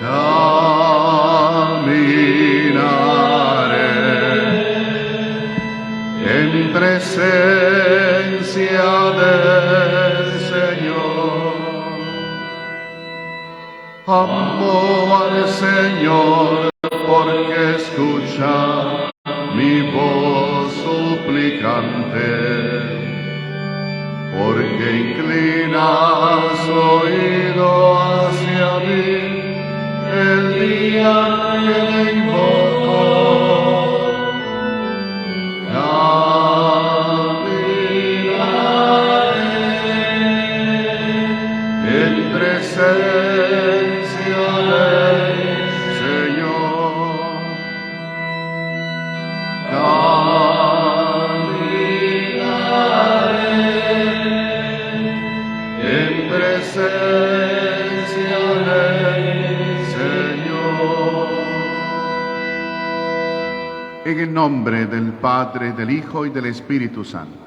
caminaré en presencia del Señor. Amo al Señor porque escucha mi voz suplicante, porque inclina su oído hacia mí el día que le invoco. Caminaré en presencia del Señor. En presencia del Señor. En el nombre del Padre, del Hijo y del Espíritu Santo.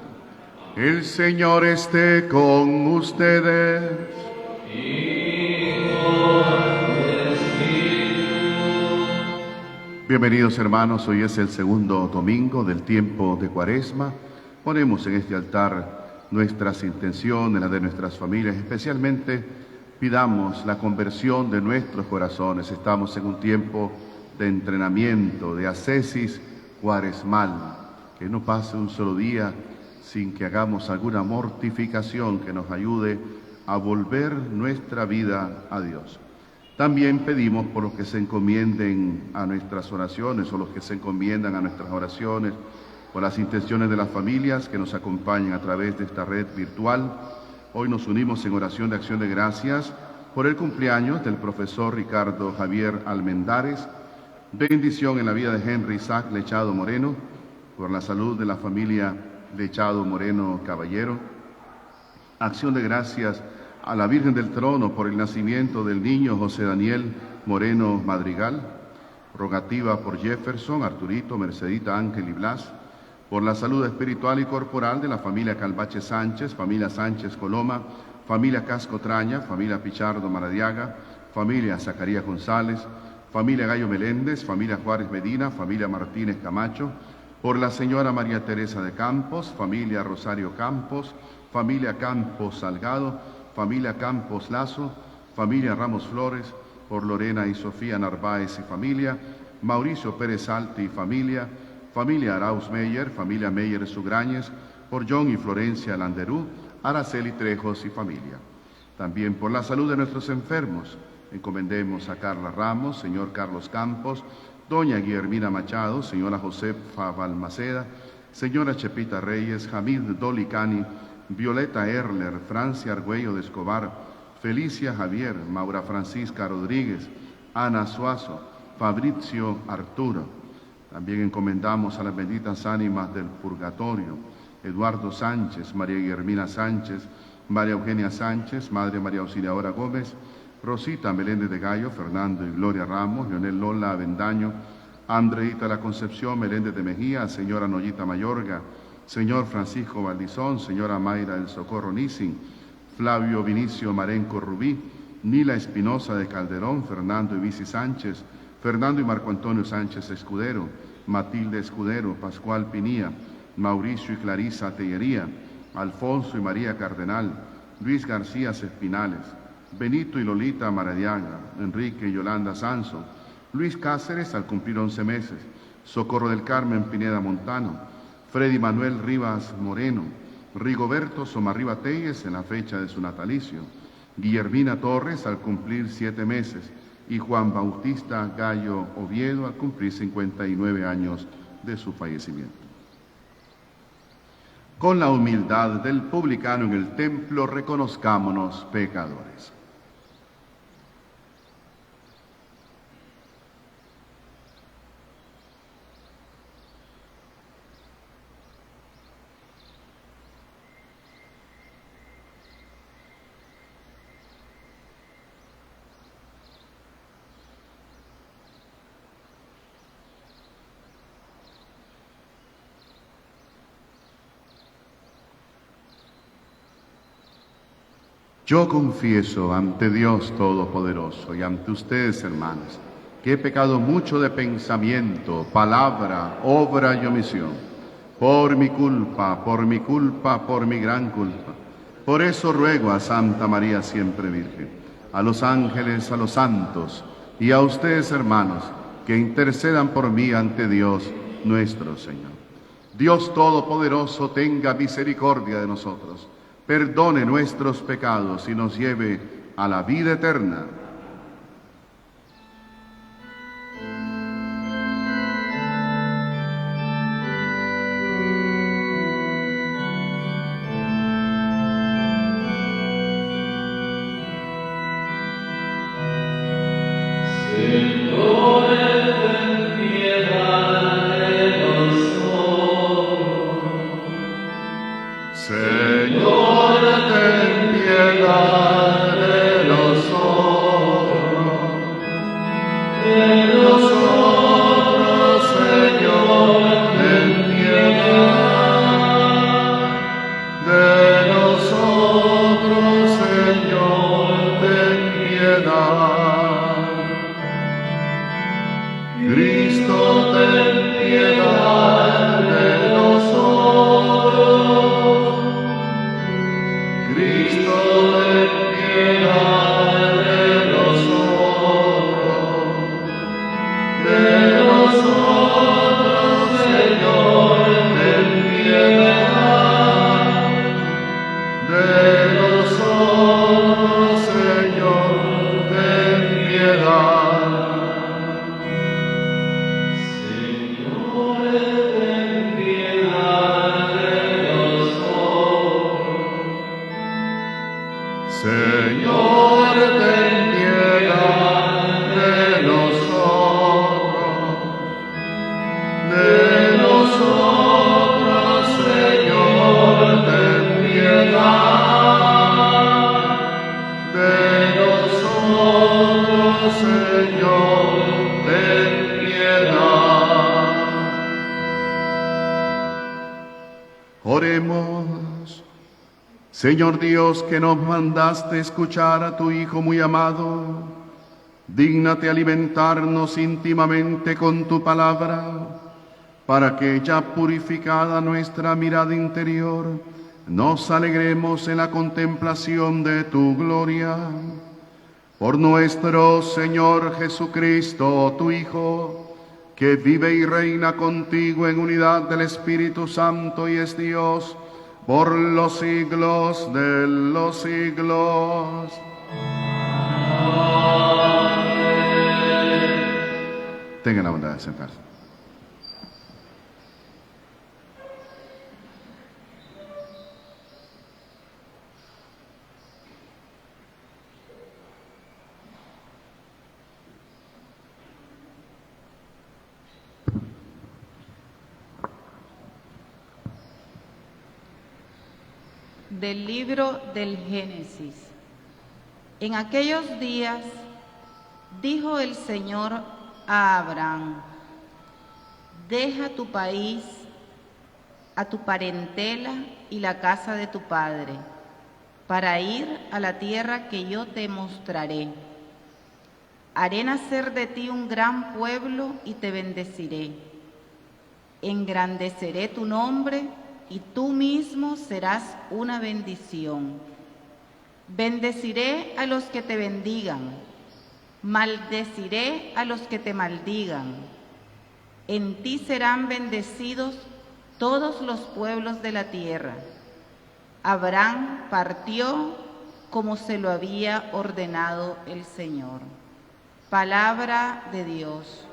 El Señor esté con ustedes. Bienvenidos hermanos, hoy es el segundo domingo del tiempo de Cuaresma. Ponemos en este altar nuestras intenciones, las de nuestras familias, especialmente pidamos la conversión de nuestros corazones. Estamos en un tiempo de entrenamiento, de ascesis cuaresmal. Que no pase un solo día sin que hagamos alguna mortificación que nos ayude a volver nuestra vida a Dios. También pedimos por los que se encomienden a nuestras oraciones o los que se encomiendan a nuestras oraciones, por las intenciones de las familias que nos acompañan a través de esta red virtual. Hoy nos unimos en oración de acción de gracias por el cumpleaños del profesor Ricardo Javier Almendares. Bendición en la vida de Henry Isaac Lechado Moreno, por la salud de la familia Lechado Moreno Caballero. Acción de gracias a la Virgen del Trono por el nacimiento del niño José Daniel Moreno Madrigal. Rogativa por Jefferson, Arturito, Mercedita, Ángel y Blas. Por la salud espiritual y corporal de la familia Calvache Sánchez, familia Sánchez Coloma, familia Casco Traña, familia Pichardo Maradiaga, familia Zacarías González, familia Gallo Meléndez, familia Juárez Medina, familia Martínez Camacho. Por la señora María Teresa de Campos, familia Rosario Campos, familia Campos Salgado, familia Campos Lazo, familia Ramos Flores, por Lorena y Sofía Narváez y familia, Mauricio Pérez Alti y familia, familia Arauz Meyer, familia Meyer Sugrañez, por John y Florencia Landerú, Araceli Trejos y familia. También por la salud de nuestros enfermos, encomendemos a Carla Ramos, señor Carlos Campos, doña Guillermina Machado, señora Josefa Balmaceda, señora Chepita Reyes, Jamid Dolicani, Violeta Erler, Francia Argüello de Escobar, Felicia Javier, Maura Francisca Rodríguez, Ana Suazo, Fabricio Arturo. También encomendamos a las benditas ánimas del purgatorio, Eduardo Sánchez, María Guillermina Sánchez, María Eugenia Sánchez, Madre María Auxiliadora Gómez, Rosita Meléndez de Gallo, Fernando y Gloria Ramos, Leonel Lola Avendaño, Andreita La Concepción Meléndez de Mejía, señora Noyita Mayorga, señor Francisco Valdizón, señora Mayra del Socorro Nissin, Flavio Vinicio Marenco Rubí, Nila Espinosa de Calderón, Fernando y Vici Sánchez, Fernando y Marco Antonio Sánchez Escudero, Matilde Escudero, Pascual Pinía, Mauricio y Clarisa Tellería, Alfonso y María Cardenal, Luis García Espinales, Benito y Lolita Maradiaga, Enrique y Yolanda Sanso, Luis Cáceres al cumplir 11 meses, Socorro del Carmen Pineda Montano, Freddy Manuel Rivas Moreno, Rigoberto Somarriba Telles en la fecha de su natalicio, Guillermina Torres al cumplir 7 meses y Juan Bautista Gallo Oviedo al cumplir 59 años de su fallecimiento. Con la humildad del publicano en el templo, reconozcámonos pecadores. Yo confieso ante Dios Todopoderoso y ante ustedes, hermanos, que he pecado mucho de pensamiento, palabra, obra y omisión, por mi culpa, por mi gran culpa. Por eso ruego a Santa María siempre Virgen, a los ángeles, a los santos y a ustedes, hermanos, que intercedan por mí ante Dios nuestro Señor. Dios Todopoderoso tenga misericordia de nosotros, perdone nuestros pecados y nos lleve a la vida eterna. Oremos. Señor Dios, que nos mandaste escuchar a tu Hijo muy amado, dígnate alimentarnos íntimamente con tu palabra, para que ya purificada nuestra mirada interior, nos alegremos en la contemplación de tu gloria. Por nuestro Señor Jesucristo, tu Hijo, que vive y reina contigo en unidad del Espíritu Santo y es Dios por los siglos de los siglos. Amén. Tengan la bondad de sentarse. Del libro del Génesis. En aquellos días dijo el Señor a Abraham: deja tu país, a tu parentela y la casa de tu padre, para ir a la tierra que yo te mostraré. Haré nacer de ti un gran pueblo y te bendeciré. Engrandeceré tu nombre y tú mismo serás una bendición. Bendeciré a los que te bendigan, maldeciré a los que te maldigan. En ti serán bendecidos todos los pueblos de la tierra. Abraham partió como se lo había ordenado el Señor. Palabra de Dios.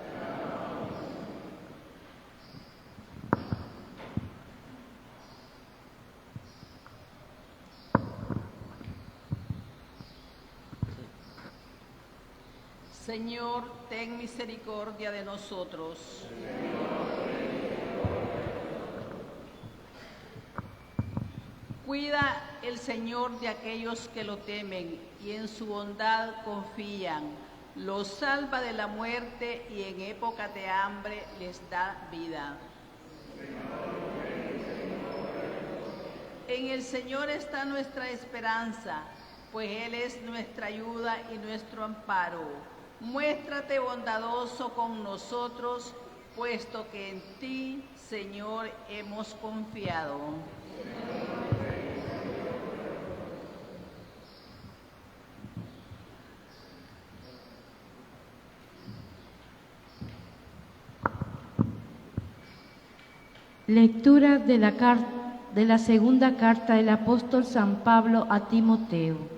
Señor, ten misericordia de nosotros. Cuida el Señor de aquellos que lo temen y en su bondad confían. Los salva de la muerte y en época de hambre les da vida. En el Señor está nuestra esperanza, pues Él es nuestra ayuda y nuestro amparo. Muéstrate bondadoso con nosotros, puesto que en ti, Señor, hemos confiado. Lectura de la segunda carta del apóstol San Pablo a Timoteo.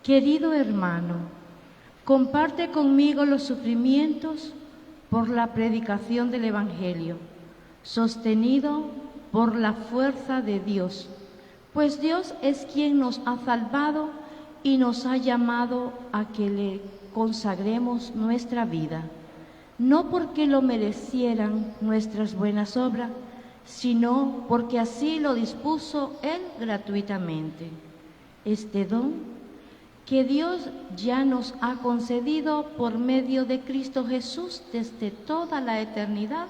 Querido hermano, comparte conmigo los sufrimientos por la predicación del Evangelio, sostenido por la fuerza de Dios, pues Dios es quien nos ha salvado y nos ha llamado a que le consagremos nuestra vida. No porque lo merecieran nuestras buenas obras, sino porque así lo dispuso Él gratuitamente. Este don que Dios ya nos ha concedido por medio de Cristo Jesús desde toda la eternidad,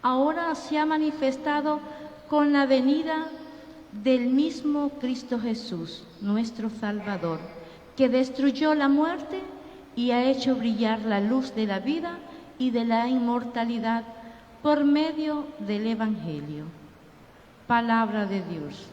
ahora se ha manifestado con la venida del mismo Cristo Jesús, nuestro Salvador, que destruyó la muerte y ha hecho brillar la luz de la vida y de la inmortalidad por medio del Evangelio. Palabra de Dios.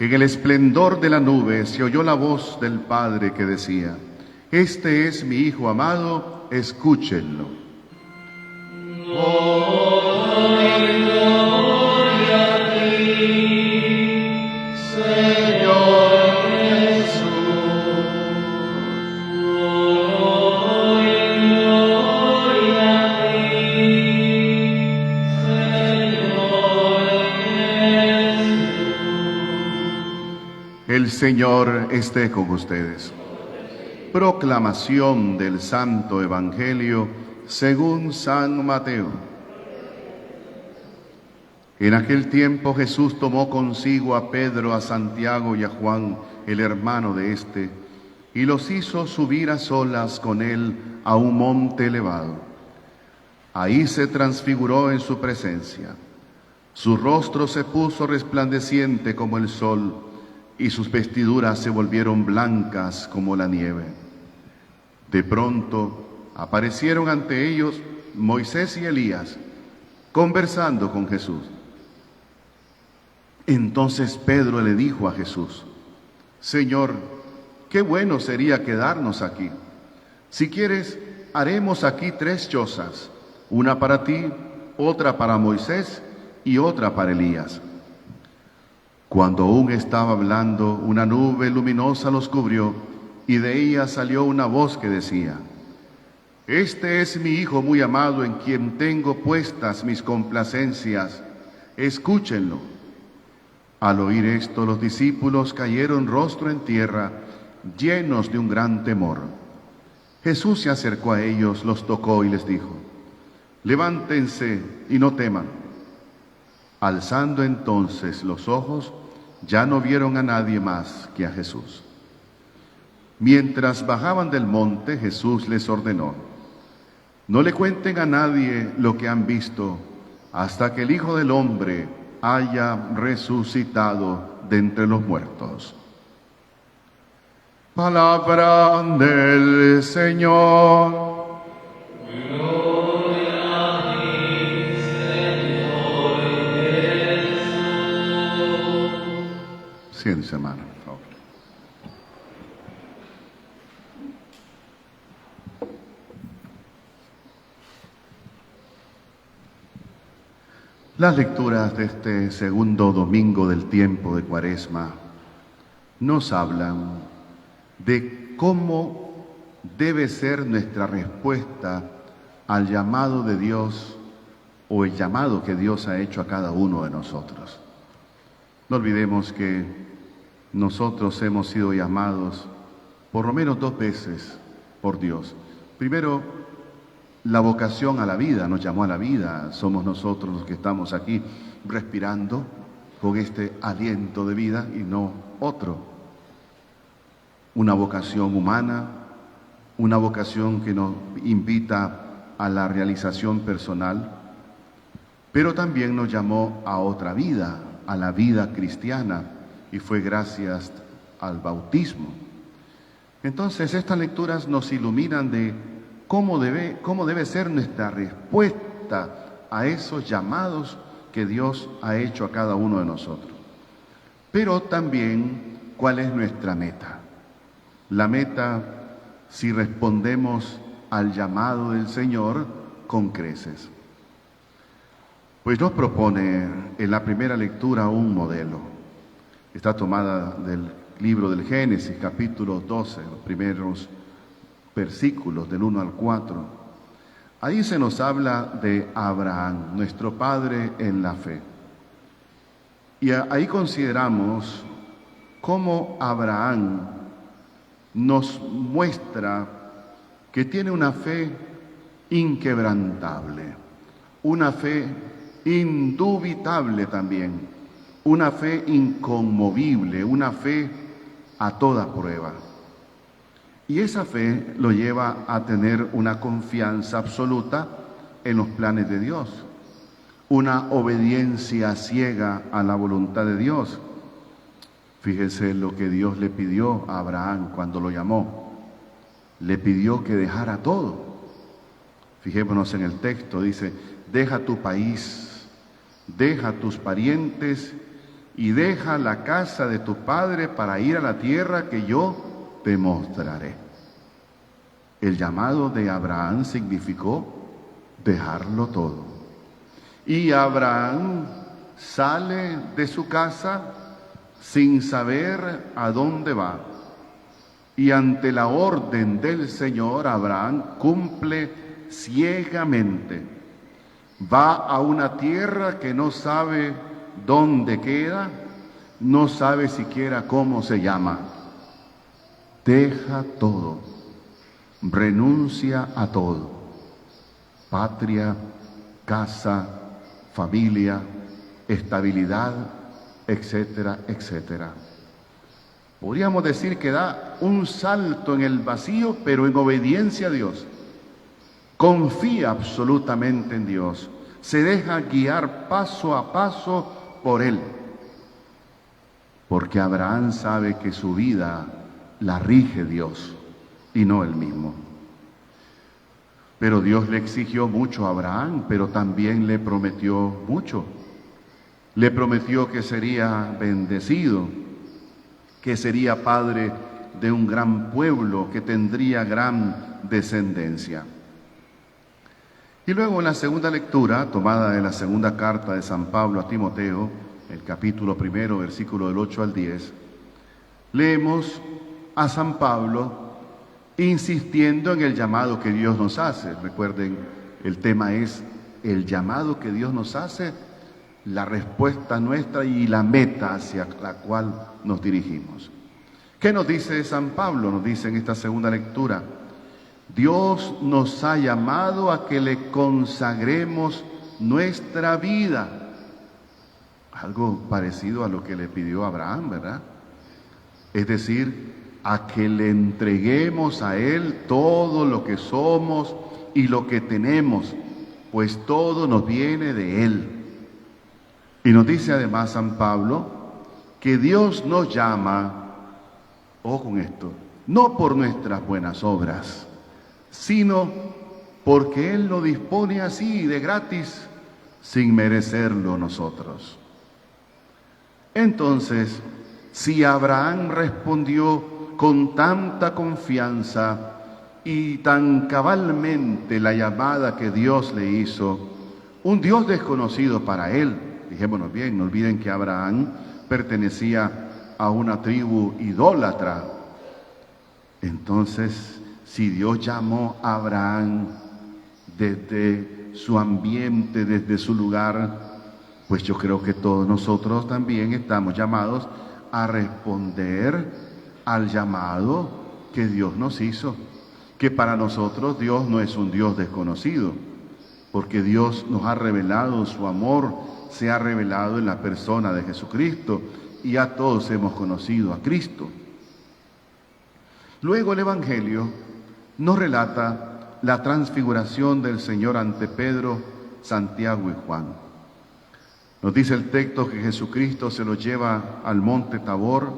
En el esplendor de la nube se oyó la voz del Padre que decía: Este es mi Hijo amado, escúchenlo. Gloria a ti, Señor Jesús. El Señor esté con ustedes. Proclamación del Santo Evangelio según San Mateo. En aquel tiempo Jesús tomó consigo a Pedro, a Santiago y a Juan, el hermano de éste, y los hizo subir a solas con él a un monte elevado. Ahí se transfiguró en su presencia. Su rostro se puso resplandeciente como el sol, y sus vestiduras se volvieron blancas como la nieve. De pronto aparecieron ante ellos Moisés y Elías, conversando con Jesús. Entonces Pedro le dijo a Jesús: Señor, qué bueno sería quedarnos aquí. Si quieres, haremos aquí 3 chozas, una para ti, otra para Moisés y otra para Elías. Cuando aún estaba hablando, una nube luminosa los cubrió, y de ella salió una voz que decía: Este es mi Hijo muy amado, en quien tengo puestas mis complacencias. Escúchenlo. Al oír esto, los discípulos cayeron rostro en tierra, llenos de un gran temor. Jesús se acercó a ellos, los tocó y les dijo: Levántense y no teman. Alzando entonces los ojos, ya no vieron a nadie más que a Jesús. Mientras bajaban del monte, Jesús les ordenó: No le cuenten a nadie lo que han visto, hasta que el Hijo del Hombre haya resucitado de entre los muertos. Palabra del Señor. Siéntese, hermano, por favor. Las lecturas de este segundo domingo del tiempo de Cuaresma nos hablan de cómo debe ser nuestra respuesta al llamado de Dios o el llamado que Dios ha hecho a cada uno de nosotros. No olvidemos que nosotros hemos sido llamados por lo menos 2 veces por Dios. Primero, la vocación a la vida, nos llamó a la vida. Somos nosotros los que estamos aquí respirando con este aliento de vida y no otro. Una vocación humana, una vocación que nos invita a la realización personal, pero también nos llamó a otra vida, a la vida cristiana, y fue gracias al bautismo. Entonces estas lecturas nos iluminan de cómo debe ser nuestra respuesta a esos llamados que Dios ha hecho a cada uno de nosotros. Pero también cuál es nuestra meta. La meta, si respondemos al llamado del Señor con creces. Pues nos propone en la primera lectura un modelo. Está tomada del libro del Génesis, capítulo 12, los primeros versículos del 1 al 4. Ahí se nos habla de Abraham, nuestro padre en la fe. Y ahí consideramos cómo Abraham nos muestra que tiene una fe inquebrantable, una fe indubitable también, una fe inconmovible, una fe a toda prueba. Y esa fe lo lleva a tener una confianza absoluta en los planes de Dios, una obediencia ciega a la voluntad de Dios. Fíjese lo que Dios le pidió a Abraham cuando lo llamó. Le pidió que dejara todo. Fijémonos en el texto, dice, deja tu país, deja tus parientes y deja la casa de tu padre para ir a la tierra que yo te mostraré. El llamado de Abraham significó dejarlo todo. Y Abraham sale de su casa sin saber a dónde va. Y ante la orden del Señor, Abraham cumple ciegamente. Va a una tierra que no sabe dónde queda, no sabe siquiera cómo se llama. Deja todo, renuncia a todo. Patria, casa, familia, estabilidad, etcétera, etcétera. Podríamos decir que da un salto en el vacío, pero en obediencia a Dios. Confía absolutamente en Dios. Se deja guiar paso a paso por Él. Porque Abraham sabe que su vida la rige Dios y no él mismo. Pero Dios le exigió mucho a Abraham, pero también le prometió mucho. Le prometió que sería bendecido, que sería padre de un gran pueblo, que tendría gran descendencia. Y luego en la segunda lectura, tomada de la segunda carta de San Pablo a Timoteo, el capítulo 1, versículo del 8 al 10, leemos a San Pablo insistiendo en el llamado que Dios nos hace. Recuerden, el tema es el llamado que Dios nos hace, la respuesta nuestra y la meta hacia la cual nos dirigimos. ¿Qué nos dice San Pablo? Nos dice en esta segunda lectura: Dios nos ha llamado a que le consagremos nuestra vida. Algo parecido a lo que le pidió Abraham, ¿verdad? Es decir, a que le entreguemos a Él todo lo que somos y lo que tenemos, pues todo nos viene de Él. Y nos dice además San Pablo que Dios nos llama, ojo con esto, no por nuestras buenas obras, sino porque Él lo dispone así de gratis, sin merecerlo nosotros. Entonces, si Abraham respondió con tanta confianza y tan cabalmente la llamada que Dios le hizo, un Dios desconocido para él, dijémonos bien, no olviden que Abraham pertenecía a una tribu idólatra. Entonces, si Dios llamó a Abraham desde su ambiente, desde su lugar, pues yo creo que todos nosotros también estamos llamados a responder al llamado que Dios nos hizo, que para nosotros Dios no es un Dios desconocido, porque Dios nos ha revelado su amor, se ha revelado en la persona de Jesucristo, y ya todos hemos conocido a Cristo. Luego el Evangelio nos relata la transfiguración del Señor ante Pedro, Santiago y Juan. Nos dice el texto que Jesucristo se los lleva al monte Tabor,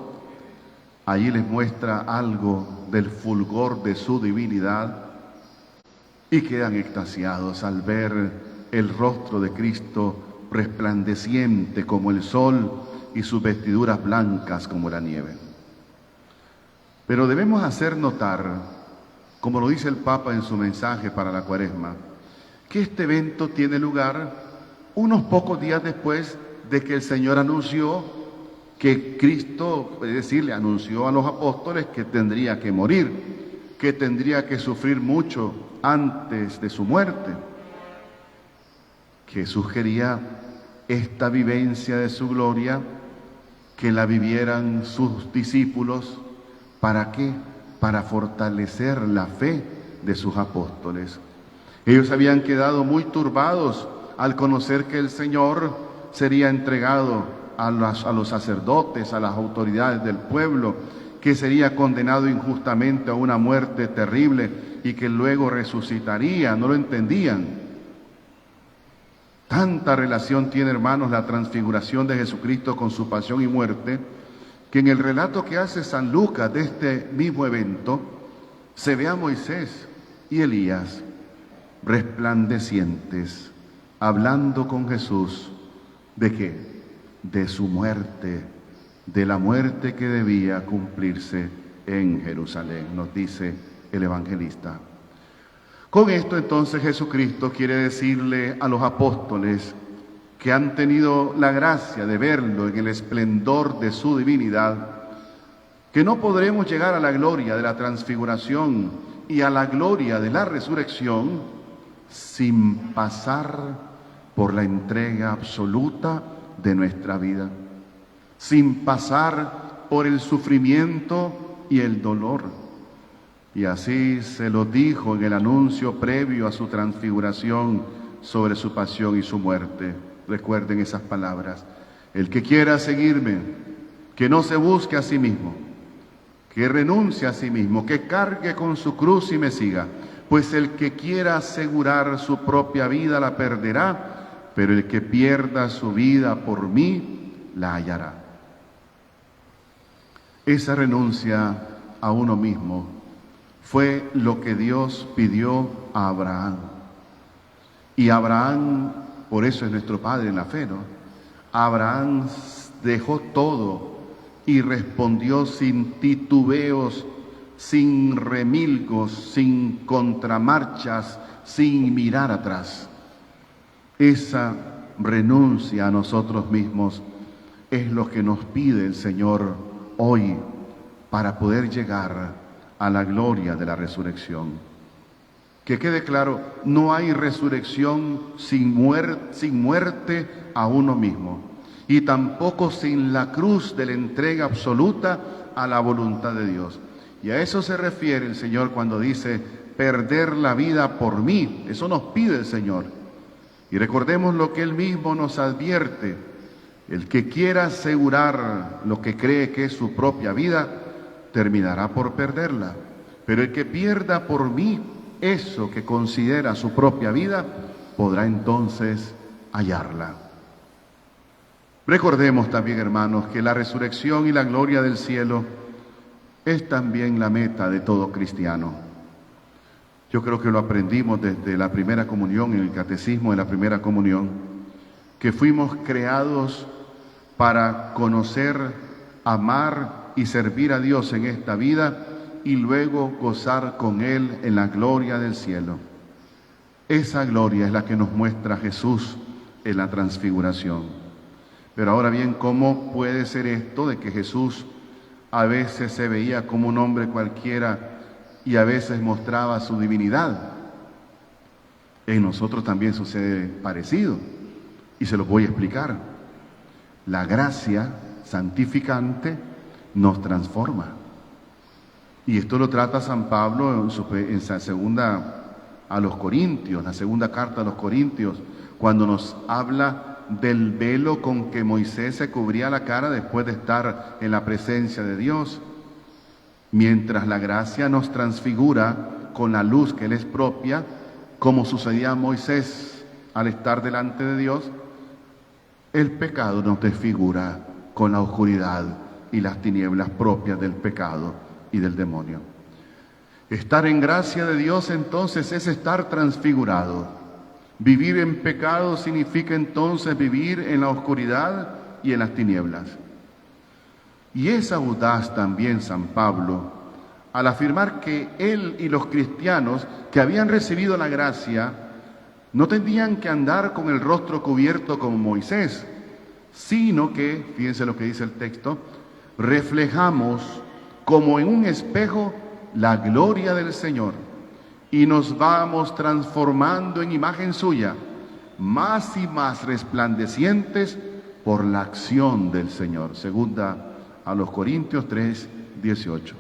allí les muestra algo del fulgor de su divinidad y quedan extasiados al ver el rostro de Cristo resplandeciente como el sol y sus vestiduras blancas como la nieve. Pero debemos hacer notar, como lo dice el Papa en su mensaje para la Cuaresma, que este evento tiene lugar unos pocos días después de que el Señor anunció que Cristo, es decir, le anunció a los apóstoles que tendría que morir, que tendría que sufrir mucho antes de su muerte. Jesús quería esta vivencia de su gloria, que la vivieran sus discípulos. ¿Para qué? Para fortalecer la fe de sus apóstoles. Ellos habían quedado muy turbados al conocer que el Señor sería entregado a los sacerdotes, a las autoridades del pueblo, que sería condenado injustamente a una muerte terrible y que luego resucitaría. No lo entendían. Tanta relación tiene, hermanos, la transfiguración de Jesucristo con su pasión y muerte, que en el relato que hace San Lucas de este mismo evento, se ve a Moisés y Elías resplandecientes, hablando con Jesús. ¿De qué? De su muerte, de la muerte que debía cumplirse en Jerusalén, nos dice el evangelista. Con esto entonces Jesucristo quiere decirle a los apóstoles que han tenido la gracia de verlo en el esplendor de su divinidad, que no podremos llegar a la gloria de la transfiguración y a la gloria de la resurrección sin pasar por la entrega absoluta de nuestra vida, sin pasar por el sufrimiento y el dolor. Y así se lo dijo en el anuncio previo a su transfiguración sobre su pasión y su muerte. Recuerden esas palabras: el que quiera seguirme, que no se busque a sí mismo, que renuncie a sí mismo, que cargue con su cruz y me siga, pues el que quiera asegurar su propia vida la perderá, pero el que pierda su vida por mí la hallará. Esa renuncia a uno mismo fue lo que Dios pidió a Abraham. Y Abraham, por eso es nuestro padre en la fe, ¿no? Abraham dejó todo y respondió sin titubeos, sin remilgos, sin contramarchas, sin mirar atrás. Esa renuncia a nosotros mismos es lo que nos pide el Señor hoy para poder llegar a la gloria de la resurrección. Que quede claro, no hay resurrección sin muerte a uno mismo, y tampoco sin la cruz de la entrega absoluta a la voluntad de Dios. Y a eso se refiere el Señor cuando dice perder la vida por mí. Eso nos pide el Señor. Y recordemos lo que Él mismo nos advierte: el que quiera asegurar lo que cree que es su propia vida, terminará por perderla. Pero el que pierda por mí eso que considera su propia vida, podrá entonces hallarla. Recordemos también, hermanos, que la resurrección y la gloria del cielo es también la meta de todo cristiano. Yo creo que lo aprendimos desde la primera comunión, en el catecismo de la primera comunión, que fuimos creados para conocer, amar y servir a Dios en esta vida y luego gozar con Él en la gloria del cielo. Esa gloria es la que nos muestra Jesús en la transfiguración. Pero ahora bien, ¿cómo puede ser esto de que Jesús a veces se veía como un hombre cualquiera y a veces mostraba su divinidad. En nosotros también sucede parecido, y se lo voy a explicar. La gracia santificante nos transforma. Y esto lo trata San Pablo en la segunda a los Corintios, la segunda carta a los Corintios, cuando nos habla del velo con que Moisés se cubría la cara después de estar en la presencia de Dios. Mientras la gracia nos transfigura con la luz que le es propia, como sucedía a Moisés al estar delante de Dios, el pecado nos desfigura con la oscuridad y las tinieblas propias del pecado y del demonio. Estar en gracia de Dios entonces es estar transfigurado. Vivir en pecado significa entonces vivir en la oscuridad y en las tinieblas. Y es audaz también San Pablo al afirmar que él y los cristianos que habían recibido la gracia no tendrían que andar con el rostro cubierto como Moisés, sino que, fíjense lo que dice el texto, reflejamos como en un espejo la gloria del Señor y nos vamos transformando en imagen suya, más y más resplandecientes por la acción del Señor. Segunda a los Corintios 3, 18.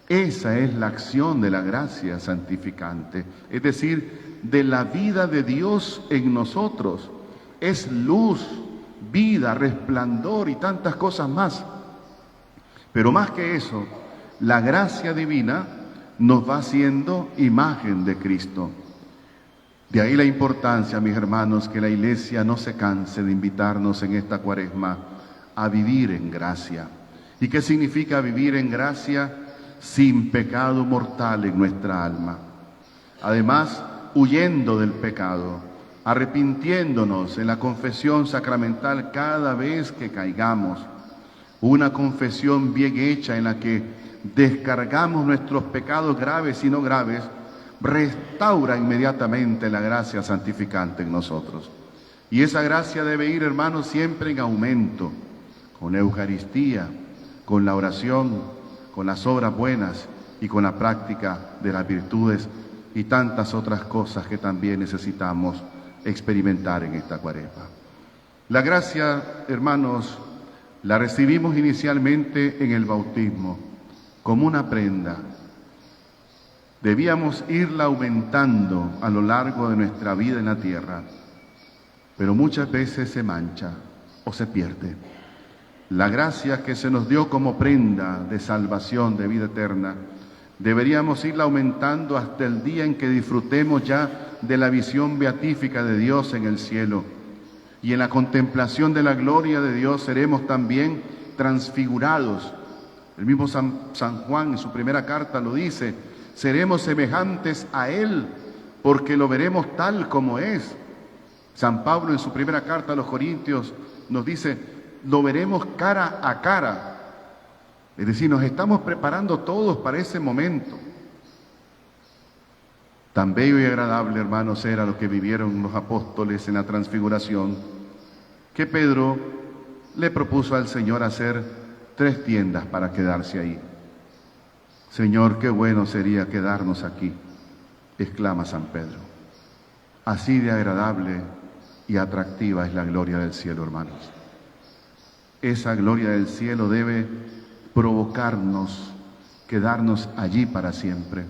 Esa es la acción de la gracia santificante, es decir, de la vida de Dios en nosotros. Es luz, vida, resplandor y tantas cosas más. Pero más que eso, la gracia divina nos va haciendo imagen de Cristo. De ahí la importancia, mis hermanos, que la Iglesia no se canse de invitarnos en esta Cuaresma a vivir en gracia. ¿Y qué significa vivir en gracia? Sin pecado mortal en nuestra alma. Además, huyendo del pecado, arrepintiéndonos en la confesión sacramental cada vez que caigamos. Una confesión bien hecha en la que descargamos nuestros pecados graves y no graves, restaura inmediatamente la gracia santificante en nosotros. Y esa gracia debe ir, hermanos, siempre en aumento, con la Eucaristía, con la oración, con las obras buenas y con la práctica de las virtudes y tantas otras cosas que también necesitamos experimentar en esta Cuaresma. La gracia, hermanos, la recibimos inicialmente en el bautismo, como una prenda. Debíamos irla aumentando a lo largo de nuestra vida en la tierra, pero muchas veces se mancha o se pierde. La gracia que se nos dio como prenda de salvación, de vida eterna, deberíamos irla aumentando hasta el día en que disfrutemos ya de la visión beatífica de Dios en el cielo. Y en la contemplación de la gloria de Dios seremos también transfigurados. El mismo San Juan en su primera carta lo dice, seremos semejantes a Él porque lo veremos tal como es. San Pablo en su primera carta a los Corintios nos dice, lo veremos cara a cara. Es decir, nos estamos preparando todos para ese momento. Tan bello y agradable, hermanos, era lo que vivieron los apóstoles en la transfiguración, que Pedro le propuso al Señor hacer 3 tiendas para quedarse ahí. Señor, qué bueno sería quedarnos aquí, exclama San Pedro. Así de agradable y atractiva es la gloria del cielo, hermanos. Esa gloria del cielo debe provocarnos, quedarnos allí para siempre.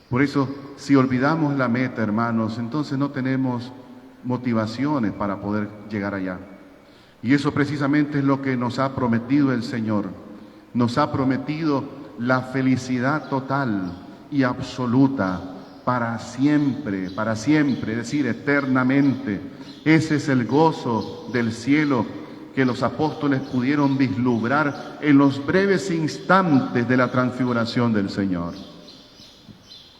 Por eso, si olvidamos la meta, hermanos, entonces no tenemos motivaciones para poder llegar allá. Y eso precisamente es lo que nos ha prometido el Señor. Nos ha prometido la felicidad total y absoluta para siempre, es decir, eternamente. Ese es el gozo del cielo que los apóstoles pudieron vislumbrar en los breves instantes de la transfiguración del Señor.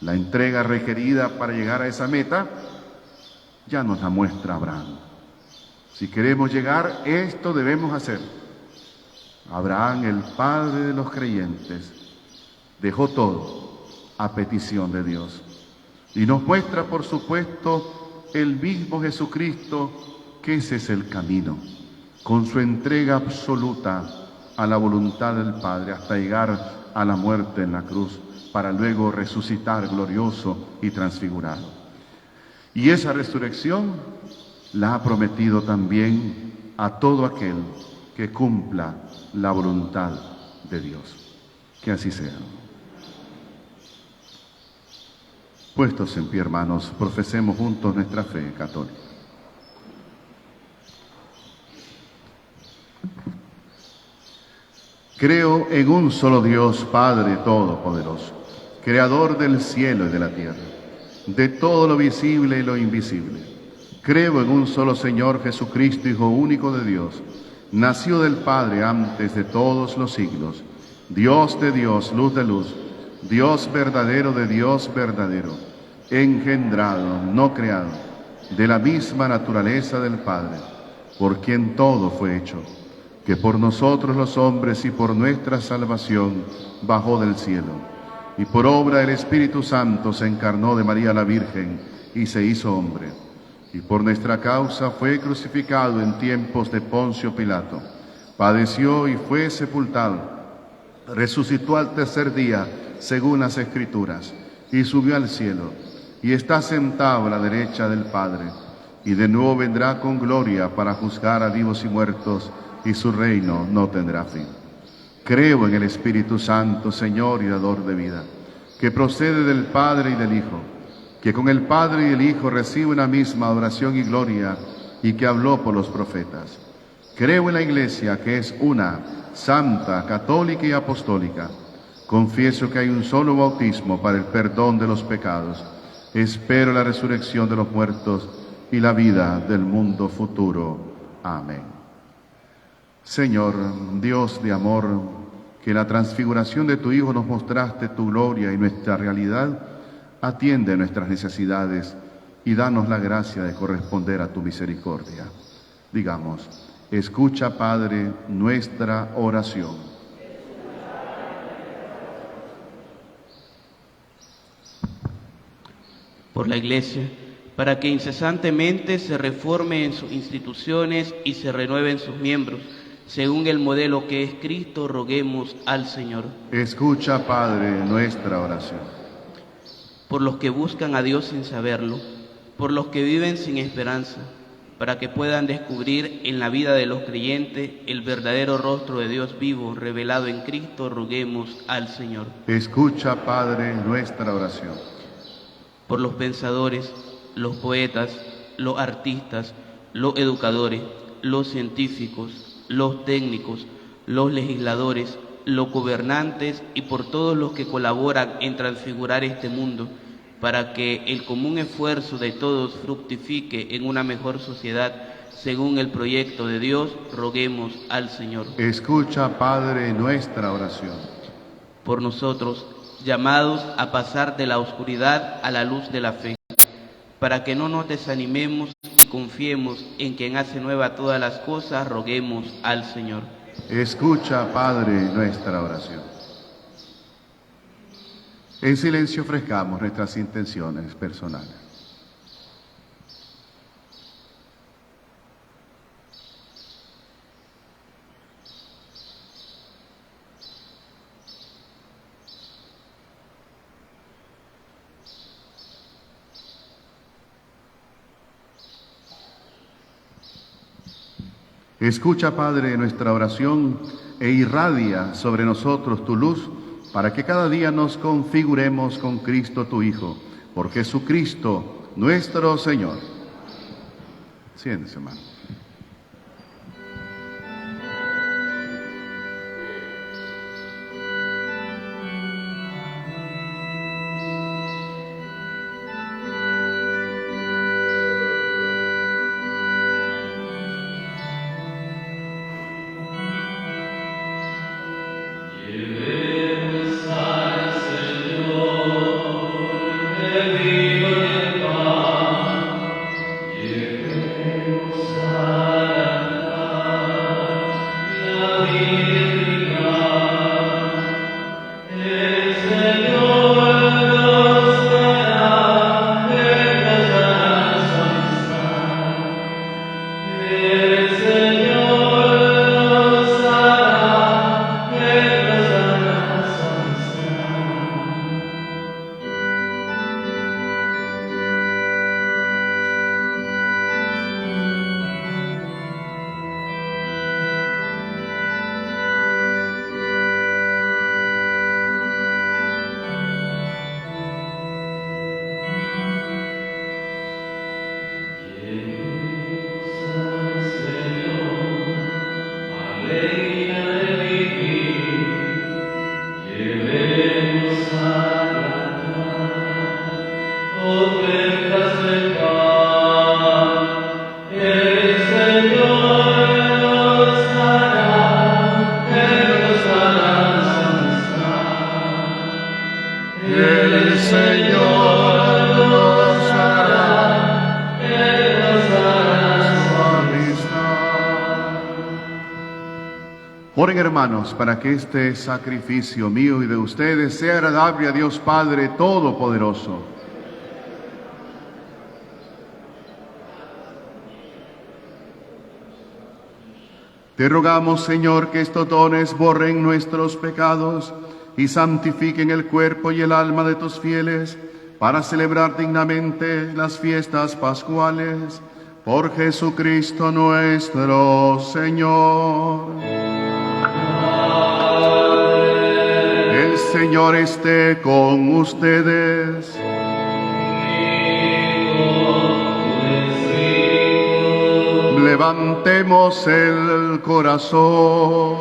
La entrega requerida para llegar a esa meta ya nos la muestra Abraham. Si queremos llegar, esto debemos hacer. Abraham, el padre de los creyentes, dejó todo a petición de Dios. Y nos muestra, por supuesto, el mismo Jesucristo, que ese es el camino, con su entrega absoluta a la voluntad del Padre, hasta llegar a la muerte en la cruz, para luego resucitar glorioso y transfigurado. Y esa resurrección la ha prometido también a todo aquel que cumpla la voluntad de Dios. Que así sea. Puestos en pie, hermanos, profesemos juntos nuestra fe católica. Creo en un solo Dios, Padre Todopoderoso, Creador del cielo y de la tierra, de todo lo visible y lo invisible. Creo en un solo Señor Jesucristo, Hijo único de Dios, nacido del Padre antes de todos los siglos, Dios de Dios, luz de luz, Dios verdadero de Dios verdadero, engendrado, no creado, de la misma naturaleza del Padre, por quien todo fue hecho, que por nosotros los hombres y por nuestra salvación bajó del cielo, y por obra del Espíritu Santo se encarnó de María la Virgen y se hizo hombre, y por nuestra causa fue crucificado en tiempos de Poncio Pilato, padeció y fue sepultado, resucitó al tercer día, según las Escrituras, y subió al cielo, y está sentado a la derecha del Padre, y de nuevo vendrá con gloria para juzgar a vivos y muertos, y su reino no tendrá fin. Creo en el Espíritu Santo, Señor y dador de vida, que procede del Padre y del Hijo, que con el Padre y el Hijo recibe una misma adoración y gloria, y que habló por los profetas. Creo en la Iglesia, que es una, santa, católica y apostólica. Confieso que hay un solo bautismo para el perdón de los pecados. Espero la resurrección de los muertos y la vida del mundo futuro. Amén. Señor, Dios de amor, que en la transfiguración de tu Hijo nos mostraste tu gloria y nuestra realidad, atiende nuestras necesidades y danos la gracia de corresponder a tu misericordia. Digamos, escucha, Padre, nuestra oración. Por la Iglesia, para que incesantemente se reforme en sus instituciones y se renueven sus miembros, según el modelo que es Cristo, roguemos al Señor. Escucha, Padre, nuestra oración. Por los que buscan a Dios sin saberlo, por los que viven sin esperanza, para que puedan descubrir en la vida de los creyentes el verdadero rostro de Dios vivo, revelado en Cristo, roguemos al Señor. Escucha, Padre, nuestra oración. Por los pensadores, los poetas, los artistas, los educadores, los científicos, los técnicos, los legisladores, los gobernantes y por todos los que colaboran en transfigurar este mundo, para que el común esfuerzo de todos fructifique en una mejor sociedad, según el proyecto de Dios, roguemos al Señor. Escucha, Padre, nuestra oración. Por nosotros, llamados a pasar de la oscuridad a la luz de la fe, para que no nos desanimemos y confiemos en quien hace nueva todas las cosas, roguemos al Señor. Escucha, Padre, nuestra oración. En silencio ofrezcamos nuestras intenciones personales. Escucha, Padre, nuestra oración e irradia sobre nosotros tu luz, para que cada día nos configuremos con Cristo tu Hijo, por Jesucristo nuestro Señor. Siéntese, hermano. Llevemos Oren, hermanos, para que este sacrificio mío y de ustedes sea agradable a Dios Padre Todopoderoso. Te rogamos, Señor, que estos dones borren nuestros pecados y santifiquen el cuerpo y el alma de tus fieles para celebrar dignamente las fiestas pascuales. Por Jesucristo nuestro Señor. El Señor esté con ustedes. Levantemos el corazón.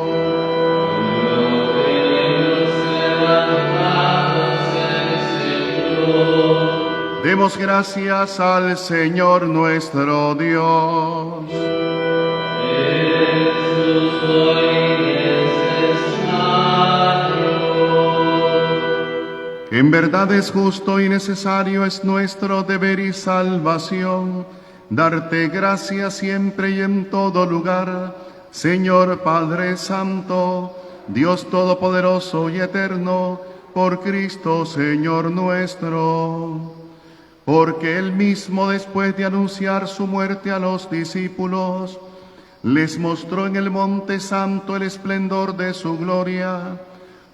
Demos gracias al Señor nuestro Dios. En verdad es justo y necesario, es nuestro deber y salvación, darte gracias siempre y en todo lugar, Señor Padre Santo, Dios Todopoderoso y Eterno, por Cristo Señor nuestro. Porque Él mismo, después de anunciar su muerte a los discípulos, les mostró en el Monte Santo el esplendor de su gloria,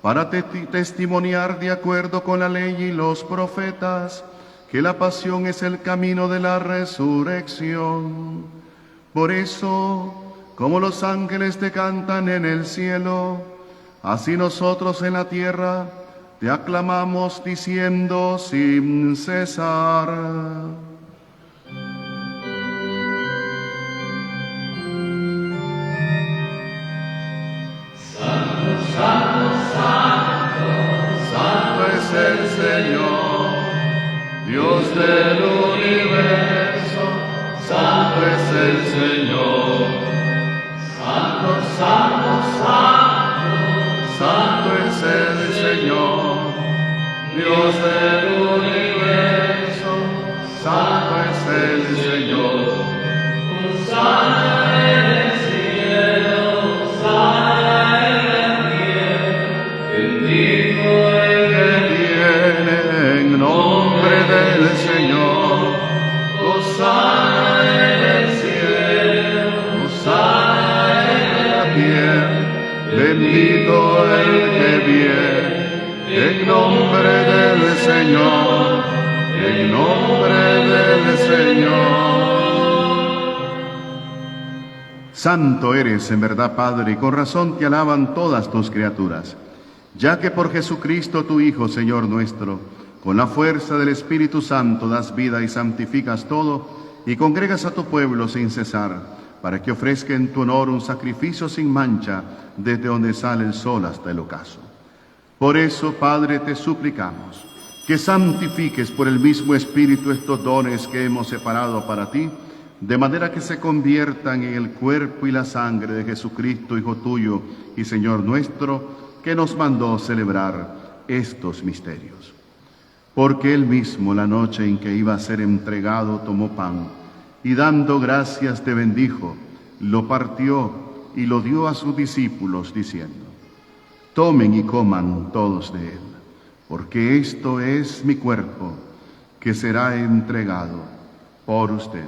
para testimoniar de acuerdo con la ley y los profetas, que la pasión es el camino de la resurrección. Por eso, como los ángeles te cantan en el cielo, así nosotros en la tierra te aclamamos diciendo sin cesar. Santo, santo, santo, santo es el Señor, Dios del universo, santo es el Señor. Santo, santo, santo, santo es el Señor, Dios del universo, santo es el Señor. Hosana en el cielo, hosana en la tierra, bendito el que Viene en nombre del Señor. hosana en el cielo, hosana en la tierra, Bendito el que viene en nombre del Señor, en nombre del Señor. Santo eres en verdad, Padre, y con razón te alaban todas tus criaturas, ya que por Jesucristo tu Hijo, Señor nuestro, con la fuerza del Espíritu Santo das vida y santificas todo, y congregas a tu pueblo sin cesar, para que ofrezca en tu honor un sacrificio sin mancha, desde donde sale el sol hasta el ocaso. Por eso, Padre, te suplicamos que santifiques por el mismo Espíritu estos dones que hemos separado para ti, de manera que se conviertan en el cuerpo y la sangre de Jesucristo, Hijo tuyo y Señor nuestro, que nos mandó celebrar estos misterios. Porque Él mismo, la noche en que iba a ser entregado, tomó pan, y dando gracias te bendijo, lo partió y lo dio a sus discípulos, diciendo: tomen y coman todos de él, porque esto es mi cuerpo, que será entregado por ustedes.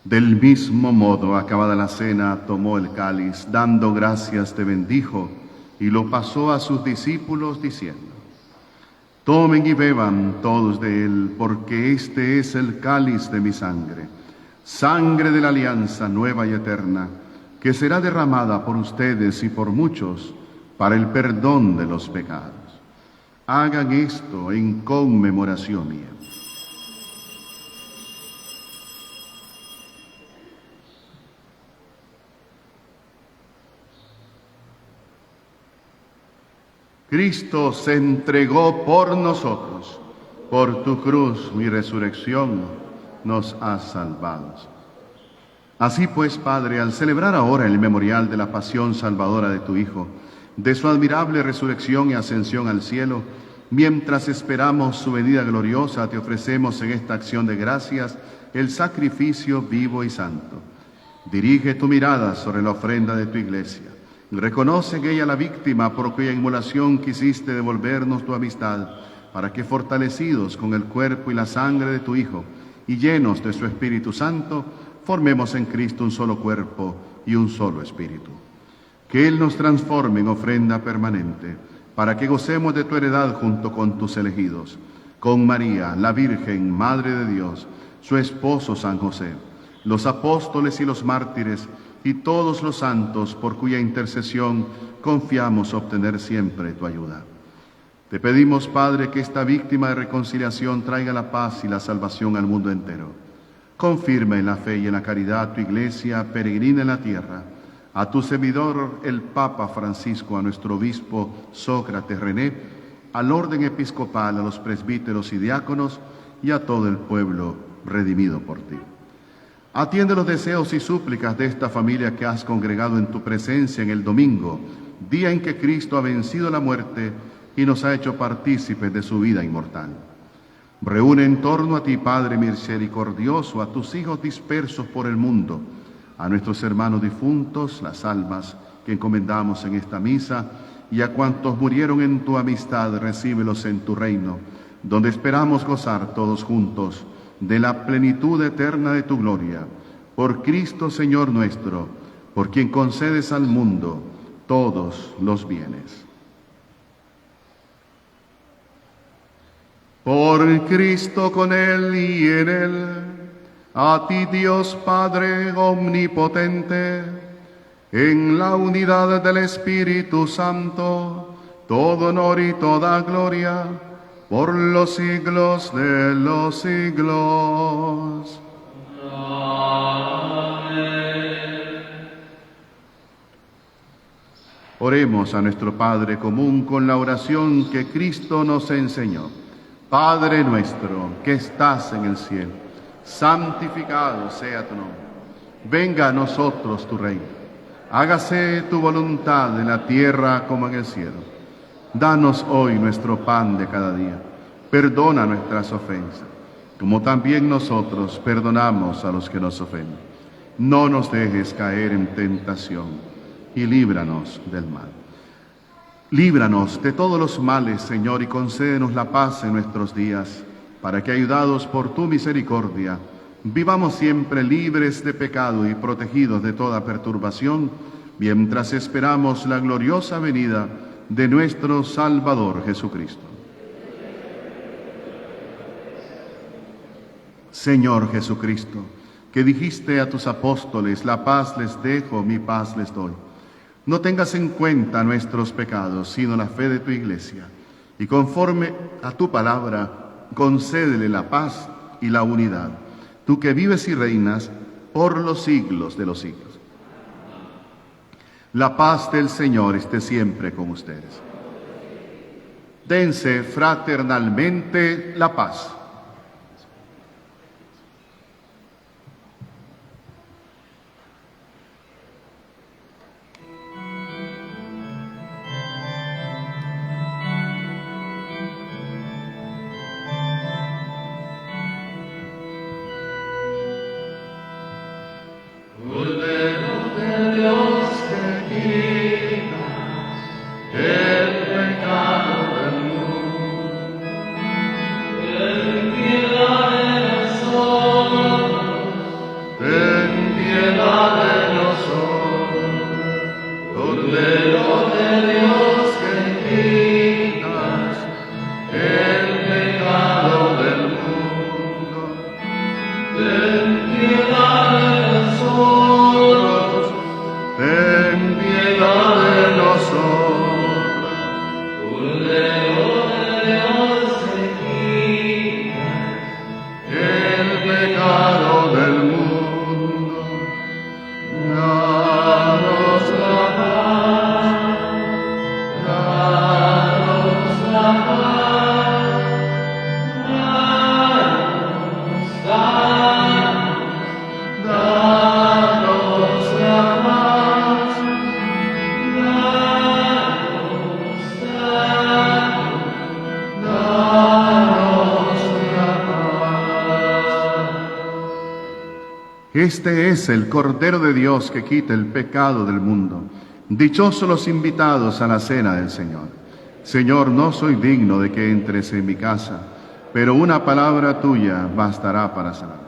Del mismo modo, acabada la cena, tomó el cáliz, dando gracias te bendijo, y lo pasó a sus discípulos, diciendo: tomen y beban todos de él, porque este es el cáliz de mi sangre, sangre de la alianza nueva y eterna, que será derramada por ustedes y por muchos para el perdón de los pecados. Hagan esto en conmemoración mía. Cristo se entregó por nosotros, por tu cruz y resurrección nos has salvado. Así pues, Padre, al celebrar ahora el memorial de la pasión salvadora de tu Hijo, de su admirable resurrección y ascensión al cielo, Mientras esperamos su venida gloriosa, te ofrecemos en esta acción de gracias el sacrificio vivo y santo. Dirige tu mirada sobre la ofrenda de tu iglesia. Reconoce en ella la víctima por cuya inmolación quisiste devolvernos tu amistad, para que fortalecidos con el cuerpo y la sangre de tu Hijo y llenos de su Espíritu Santo, formemos en Cristo un solo cuerpo y un solo espíritu. Que Él nos transforme en ofrenda permanente, para que gocemos de tu heredad junto con tus elegidos, con María, la Virgen, Madre de Dios, su esposo San José, los apóstoles y los mártires, y todos los santos por cuya intercesión confiamos obtener siempre tu ayuda. Te pedimos, Padre, que esta víctima de reconciliación traiga la paz y la salvación al mundo entero. Confirma en la fe y en la caridad tu iglesia peregrina en la tierra, a tu servidor el Papa Francisco, a nuestro obispo Sócrates René, al orden episcopal, a los presbíteros y diáconos y a todo el pueblo redimido por ti. Atiende los deseos y súplicas de esta familia que has congregado en tu presencia en el domingo, día en que Cristo ha vencido la muerte y nos ha hecho partícipes de su vida inmortal. Reúne en torno a ti, Padre misericordioso, a tus hijos dispersos por el mundo, a nuestros hermanos difuntos, las almas que encomendamos en esta misa, y a cuantos murieron en tu amistad, recíbelos en tu reino, donde esperamos gozar todos juntos de la plenitud eterna de tu gloria. Por Cristo Señor nuestro, por quien concedes al mundo todos los bienes. Por Cristo, con Él y en Él, a ti Dios Padre omnipotente, en la unidad del Espíritu Santo, todo honor y toda gloria, por los siglos de los siglos. Amén. Oremos a nuestro Padre común con la oración que Cristo nos enseñó. Padre nuestro, que estás en el cielo, santificado sea tu nombre. Venga a nosotros tu reino. Hágase tu voluntad en la tierra como en el cielo. Danos hoy nuestro pan de cada día. Perdona nuestras ofensas, como también nosotros perdonamos a los que nos ofenden. No nos dejes caer en tentación y líbranos del mal. Líbranos de todos los males, Señor, y concédenos la paz en nuestros días, para que, ayudados por tu misericordia, vivamos siempre libres de pecado y protegidos de toda perturbación, mientras esperamos la gloriosa venida de nuestro Salvador Jesucristo. Señor Jesucristo, que dijiste a tus apóstoles, la paz les dejo, mi paz les doy. No tengas en cuenta nuestros pecados, sino la fe de tu iglesia, y conforme a tu palabra, concédele la paz y la unidad, tú que vives y reinas por los siglos de los siglos. La paz del Señor esté siempre con ustedes. Dense fraternalmente la paz. Cordero de Dios que quitas el pecado del mundo, Este es el Cordero de Dios que quita el pecado del mundo. Dichosos los invitados a la cena del Señor. Señor, no soy digno de que entres en mi casa, pero una palabra tuya bastará para sanar.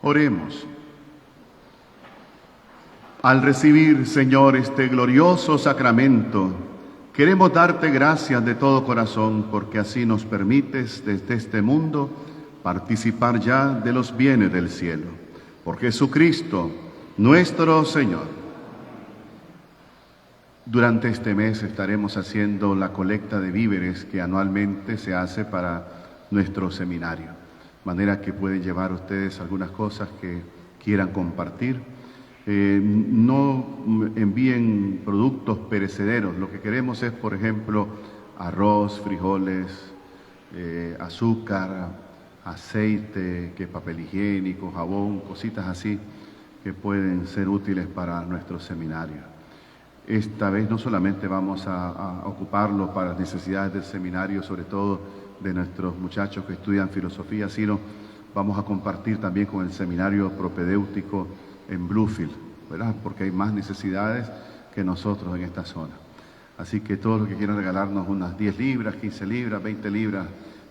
Oremos. Al recibir, Señor, este glorioso sacramento, queremos darte gracias de todo corazón, porque así nos permites desde este mundo participar ya de los bienes del cielo. Por Jesucristo, nuestro Señor. Durante este mes estaremos haciendo la colecta de víveres que anualmente se hace para nuestro seminario. De manera que pueden llevar ustedes algunas cosas que quieran compartir. No envíen productos perecederos. Lo que queremos es, por ejemplo, arroz, frijoles, azúcar, aceite, papel higiénico, jabón, cositas así que pueden ser útiles para nuestro seminario. Esta vez no solamente vamos a ocuparlo para las necesidades del seminario, sobre todo de nuestros muchachos que estudian filosofía, sino vamos a compartir también con el seminario propedéutico en Bluefield, ¿verdad? Porque hay más necesidades que nosotros en esta zona. Así que todos los que quieran regalarnos unas 10 libras, 15 libras, 20 libras,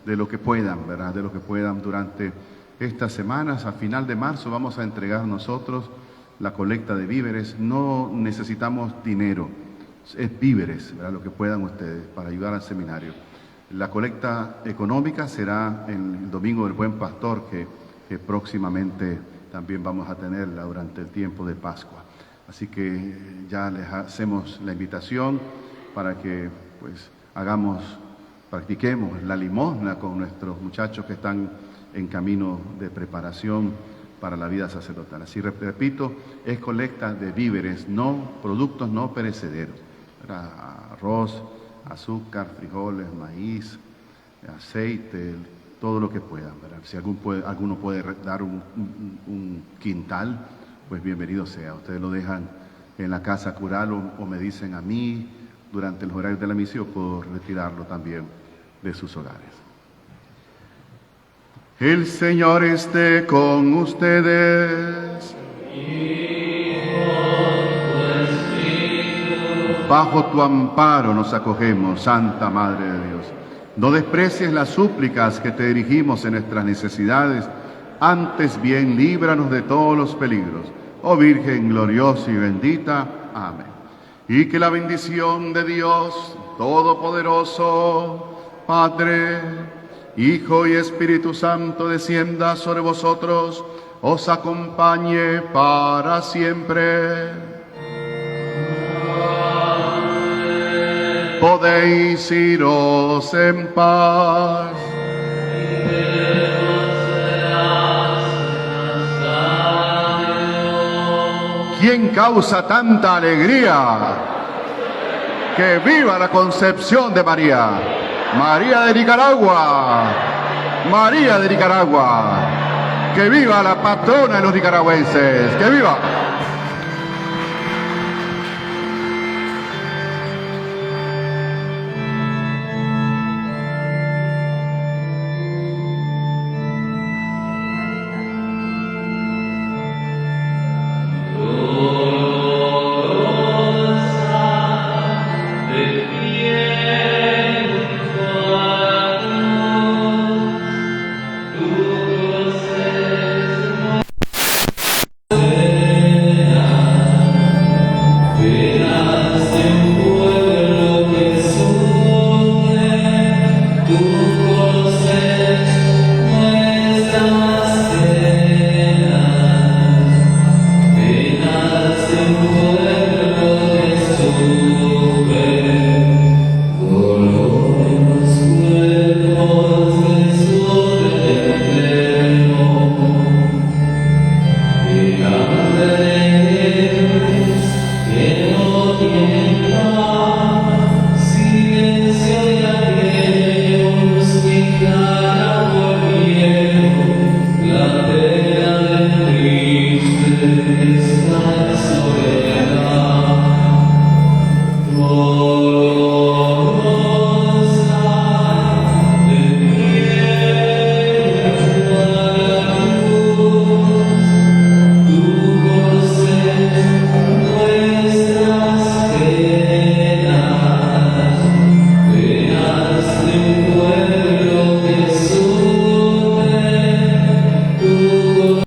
de lo que puedan, ¿verdad? De lo que puedan durante estas semanas. A final de marzo vamos a entregar nosotros la colecta de víveres. No necesitamos dinero, es víveres, ¿verdad? Lo que puedan ustedes para ayudar al seminario. La colecta económica será el Domingo del Buen Pastor, que próximamente también vamos a tenerla durante el tiempo de Pascua. Así que ya les hacemos la invitación para que pues practiquemos la limosna con nuestros muchachos que están en camino de preparación para la vida sacerdotal. Así repito, es colecta de víveres, productos no perecederos. Arroz, azúcar, frijoles, maíz, aceite, todo lo que puedan, ¿verdad? Si alguno puede dar un quintal, pues bienvenido sea. Ustedes lo dejan en la casa cural o me dicen a mí durante los horarios de la misión, puedo retirarlo también de sus hogares. El Señor esté con ustedes. Bajo tu amparo nos acogemos, Santa Madre de Dios. No desprecies las súplicas que te dirigimos en nuestras necesidades, antes bien líbranos de todos los peligros. Oh Virgen gloriosa y bendita. Amén. Y que la bendición de Dios Todopoderoso, Padre, Hijo y Espíritu Santo, descienda sobre vosotros, os acompañe para siempre. Podéis iros en paz. ¿Quién causa tanta alegría? ¡Que viva la concepción de María! María de Nicaragua, María de Nicaragua, que viva la patrona de los nicaragüenses, que viva. Oh